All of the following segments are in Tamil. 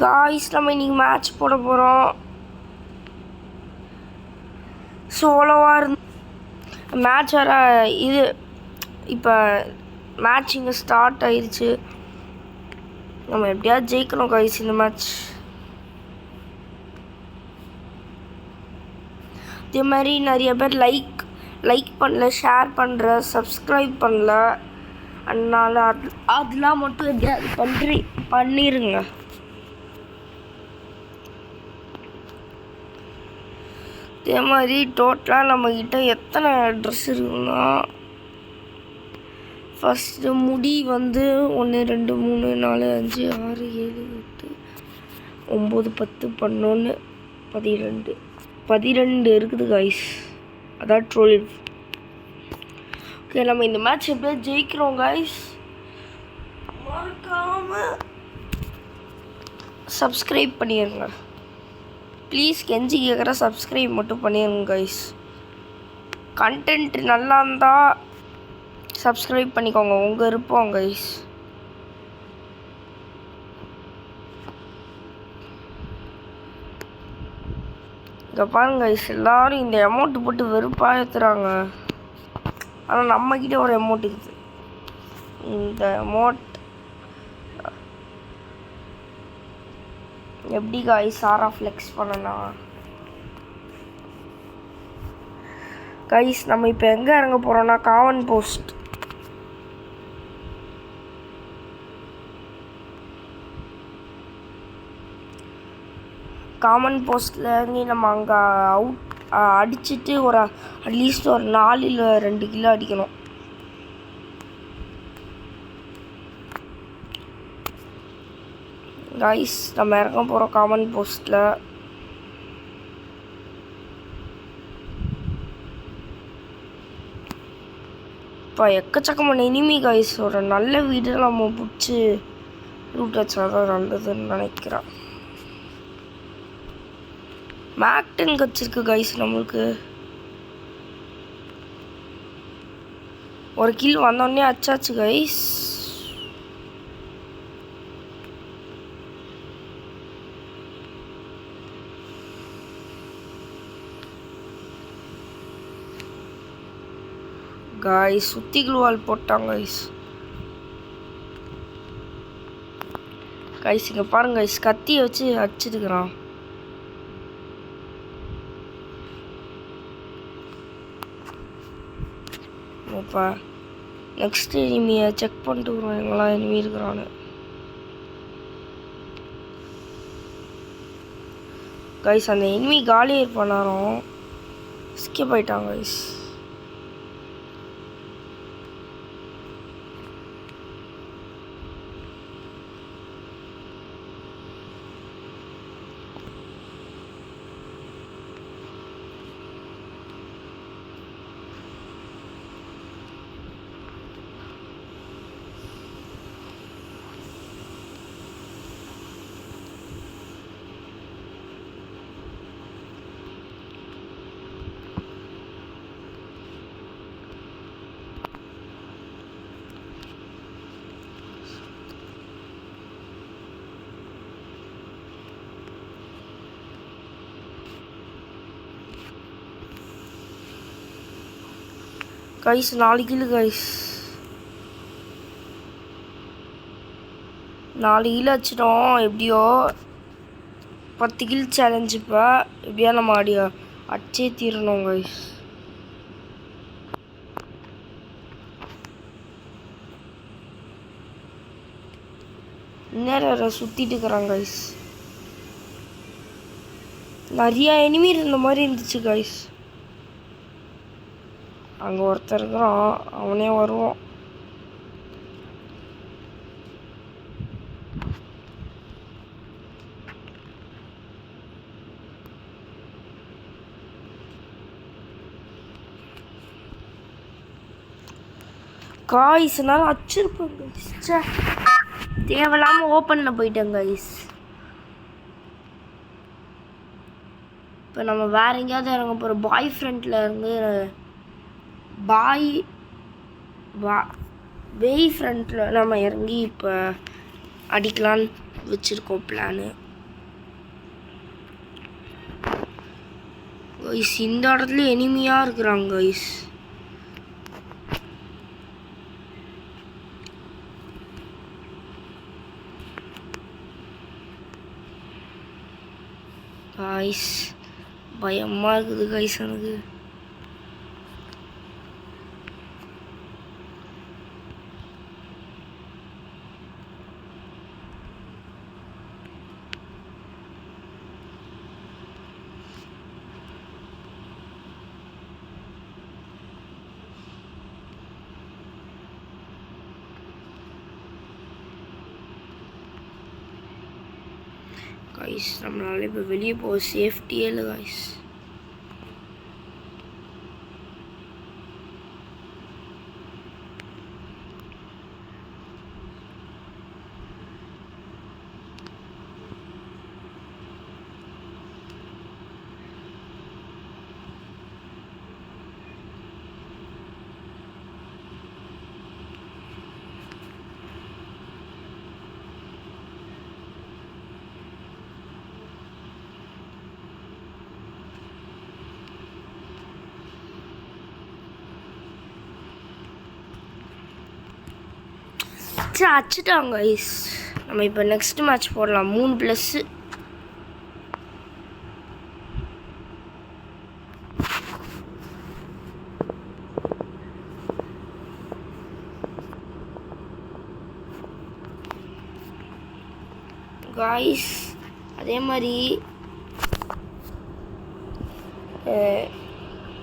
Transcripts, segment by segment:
காய்ஸ் நம்ம இன்னைக்கு மேட்ச் போட போகிறோம். சோலோவாக மேட்ச் வர இது இப்போ மேட்ச் இங்கே ஸ்டார்ட் ஆயிடுச்சு. நம்ம எப்படியாவது ஜெயிக்கணும் காய்ஸ் இந்த மேட்ச். இதே மாதிரி நிறைய பேர் லைக் பண்ணல, ஷேர் பண்ணுற, சப்ஸ்கிரைப் பண்ணல. அதனால் அதெல்லாம் மட்டும் எப்படியாவது பண்ணிடுங்க. இதே மாதிரி டோட்டலாக நம்மக்கிட்ட எத்தனை ட்ரெஸ் இருக்குன்னா, ஃபஸ்ட்டு முடி வந்து 1 2 3 4 5 6 7 8 9 10 11 12 இருக்குது காய்ஸ். அதான் 12. ஓகே, நம்ம இந்த மேட்ச் எப்படியா ஜெயிக்கிறோம் காய்ஸ். மறக்காமல் சப்ஸ்கிரைப் பண்ணிடுங்க ப்ளீஸ். கெஞ்சி கேட்குற சப்ஸ்கிரைப் மட்டும் பண்ணிடுங்க கைஸ். கண்டென்ட் நல்லா இருந்தால் சப்ஸ்கிரைப் பண்ணிக்கோங்க, உங்கள் விருப்பம் கைஸ். இங்கே பாருங்க கைஸ், எல்லோரும் இந்த அமௌண்ட்டு போட்டு வெறுப்பாக ஏற்றுறாங்க. ஆனால் நம்மக்கிட்ட ஒரு அமௌண்ட் இருக்குது. இந்த அமௌண்ட் எப்படி காய்ஸ் சாரா ஃப்ளெக்ஸ் பண்ணலாம் கைஸ். நம்ம இப்போ எங்கே இறங்க போகிறோம்னா காமன் போஸ்ட். காமன் போஸ்ட்டில் இறங்கி நம்ம அங்கே அடிச்சுட்டு அட்லீஸ்ட் ஒரு 4 இல்லை 2 கிலோ அடிக்கணும். கைஸ் நம்ம இறங்க போகிறோம் காமன் போஸ்ட்டில். இப்போ எக்கச்சக்கமான இனிமி கைஸ். ஒரு நல்ல வீடு நம்ம பிடிச்சி ரூட் வச்சா தான் நல்லதுன்னு நினைக்கிறேன். மேக்டன் வச்சிருக்கு கைஸ். நம்மளுக்கு ஒரு கில் வந்தோடனே அச்சாச்சு கைஸ். காய்ஸ் சுத்தி குளுவால் போட்டாங்க கைஸ். இங்கே பாருங்க கைஸ், கத்தியை வச்சு அடிச்சிருக்கிறான். இப்போ நெக்ஸ்ட் இனிமையை செக் பண்ணிட்டு வருவோம் எங்கெல்லாம் இனிமே இருக்கிறான்னு. கைஸ் அந்த இனிமி காலியாக இருப்பான் நேரம் ஸ்கிப் ஆயிட்டாங்க guys. Guys 4 kilo guys, 4 kilo வச்சிட்டோம். எப்படியோ 10 கிலோ சேலஞ்சு. இப்போ எப்படியா நம்ம அடிச்சே தீரணும் கைஸ். நேரம் சுற்றிட்டு இருக்கிறாங்க கைஸ். நிறையா எனிமி இருந்த மாதிரி இருந்துச்சு கைஸ். அங்கே ஒருத்தர் இருக்கிறான், அவனே வருவான். காய்ஸ்னால அச்சிருப்பேன் கைஸ். தேவையில்லாமல் ஓப்பனில் போயிட்டேன் கைஸ். இப்போ நம்ம வேற எங்கேயாவது இறங்க போகிறோம். பாய் ஃப்ரெண்டில் இருந்து வேய் ஃப்ரண்ட்டில் நம்ம இறங்கி இப்போ அடிக்கலான்னு வச்சுருக்கோம் பிளானு. கைஸ் இந்த இடத்துல எனிமியாக இருக்கிறாங்க கைஸ். கைஸ் பயமாக இருக்குது கைஸ் எனக்கு. கைஸ் நம்மளால இப்போ வெளியே போக சேஃப்டியே இல்லை கைஸ். அடிச்சிட்டாங்க கைஸ். நம்ம இப்போ நெக்ஸ்ட் மேட்ச் போடலாம் 3+. கைஸ் அதே மாதிரி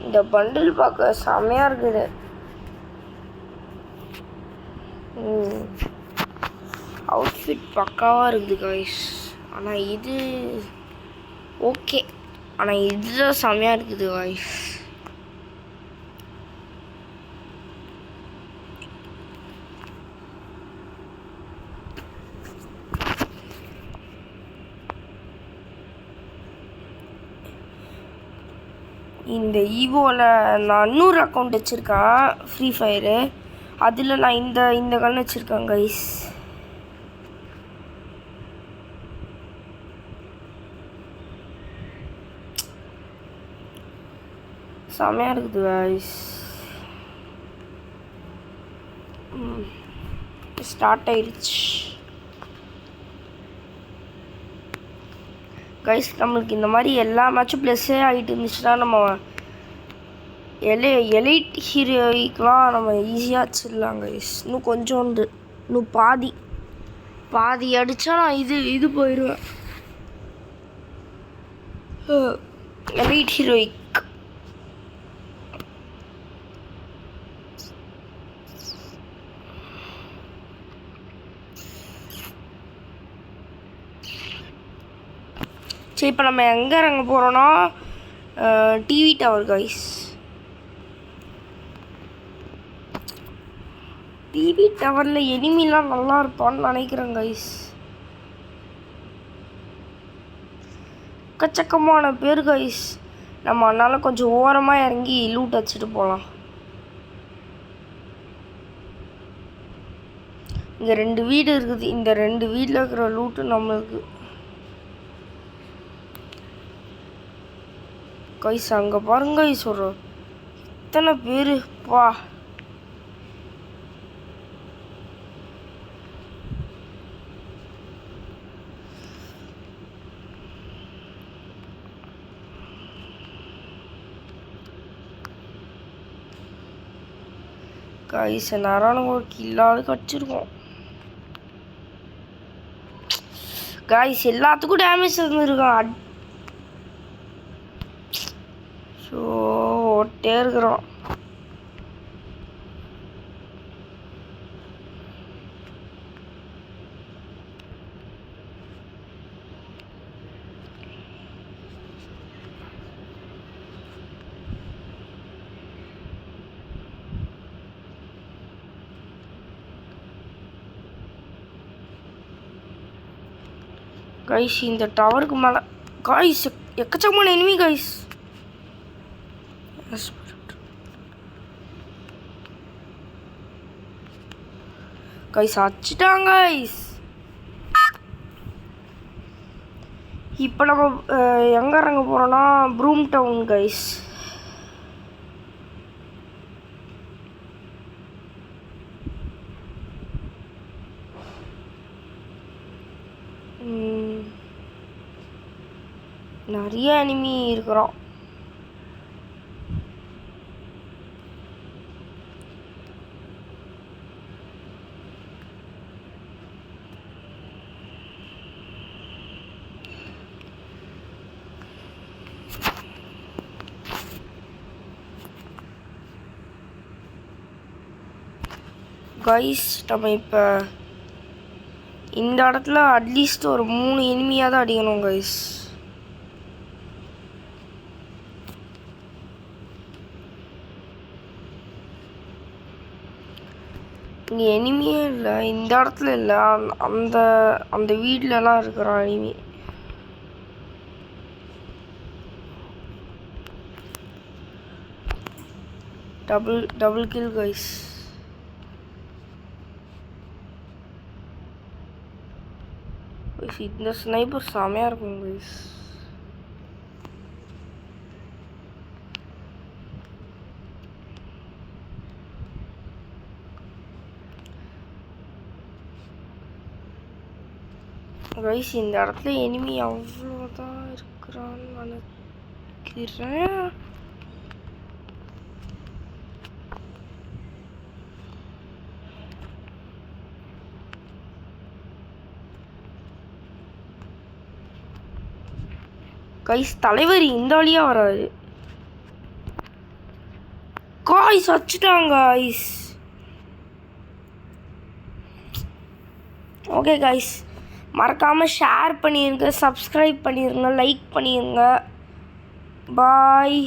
இந்த பண்டில் பார்க்க செம்மையாக இருக்குது. அவுட்ஃபிட் பக்காவாக இருக்குது கைஸ். ஆனால் இது ஓகே, ஆனால் இதுதான் செம்மையாக இருக்குது கைஸ். இந்த ஈவோவில் நான் இன்னொரு அக்கௌண்ட் வச்சுருக்கேன் ஃப்ரீ ஃபயரு. அதில் நான் இந்த கன் வச்சுருக்கேன் கைஸ். செமையாக இருக்குது கைஸ். ஸ்டார்ட் ஆயிடுச்சு கைஸ். நம்மளுக்கு இந்த மாதிரி எல்லா மேட்சும் ப்ளஸ்ஸே ஆகிட்டு இருந்துச்சுன்னா நம்ம எலைட் ஹீரோய்க்கெலாம் நம்ம ஈஸியாக வச்சிடலாம் கைஸ். இன்னும் கொஞ்சோண்டு, இன்னும் பாதி அடித்தா நான் இது போயிடுவேன் எலைட் ஹீரோய்க். சரி இப்போ நம்ம எங்கே இறங்க போகிறோன்னா டிவி டவர் கைஸ். டிவி டவரில் எனிமிலாம் நல்லா இருப்பான்னு நினைக்கிறேன் கைஸ். எக்கச்சக்கமான பேர் கைஸ். நம்ம அதனால் கொஞ்சம் ஓரமாக இறங்கி லூட் வச்சுட்டு போகலாம். இங்கே 2 வீடு இருக்குது. இந்த 2 வீட்டில் இருக்கிற லூட்டு நம்மளுக்கு கைஸ். அங்கே பாருங்க சொல்கிறோம் இத்தனை பேர் பா. கைஸ் நேரம் ஒரு கில்லாவது கடிச்சிருக்கோம் கைஸ். எல்லாத்துக்கும் டேமேஜ் இருந்திருக்கான். ஸோ ஓட்டே இருக்கிறோம். கைஸ் இந்த டவருக்கு மேலே கைஸ் எக்கச்சக்கமான எனிமி கைஸ். கைஸ் அடிச்சிட்டாங்க கைஸ். இப்போ நம்ம எங்கே இறங்க போகிறோன்னா ப்ரூம் டவுன் கைஸ். நிறைய எனிமி இருக்கிறோம். கைஸ் நம்ம இப்போ இந்த இடத்துல அட்லீஸ்ட் ஒரு 3 எனிமியாக தான் அடிக்கணும் கைஸ். இங்கே எனிமியே இல்லை, இந்த இடத்துல இல்லை, அந்த அந்த வீட்லலாம் இருக்கிறான் எனிமி. Double kill guys. இந்த ஸ்னைப்பர் செமையாக இருக்கும் கைஸ். கைஸ் இந்த இடத்துல எனிமி அவ்வளோதான் இருக்கிறான்னு நினைக்கிறேன். கைஸ் தலைவர் இந்த வழியாக வராது. காய்ஸ் வச்சுட்டாங்க காய்ஸ். ஓகே காய்ஸ், மறக்காமல் ஷேர் பண்ணிடுங்க, சப்ஸ்கிரைப் பண்ணிடுங்க, லைக் பண்ணிடுங்க. பாய்.